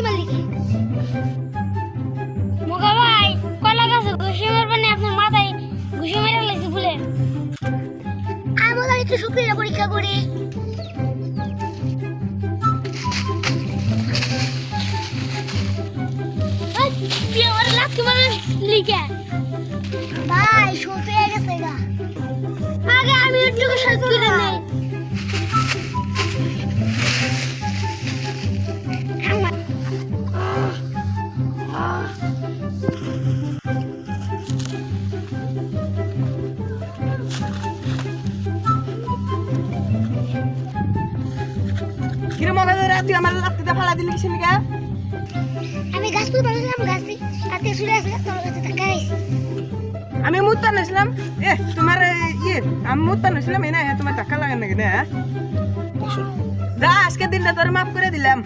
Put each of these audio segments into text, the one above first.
মারলি কি মোগা ভাই কলা গাছে ঘুষি মারবেন না আপনার মাথায় ঘুষি মেরে লাগছে বলে আমরা একটু শুক্রিয়া পরীক্ষা করি আমার লাথি মারার লিখে ভাই শুকিয়ে গেছে গা আগে আমি একটু সাজ করে নেই কিরে মগা ধরে তুই আমার লাত্তিতে ফালা দিলি কিসের লিগা আমি গাছ তুই বানালাম গাছ তাতে শুলে আছে তোর কাছে টাকা আইছে আমি মুত্তা নছিলাম তোমার আমি মুত্তা নছিলাম এই না তোমার টাকা লাগান নাকি না যা আজকে দিনটা তোর মাফ করে দিলাম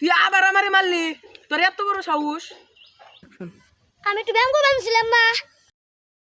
তুই আবার আমারে মারলি তোর এত বড় সাহস আমি একটু ব্যায়াম করছিলাম মা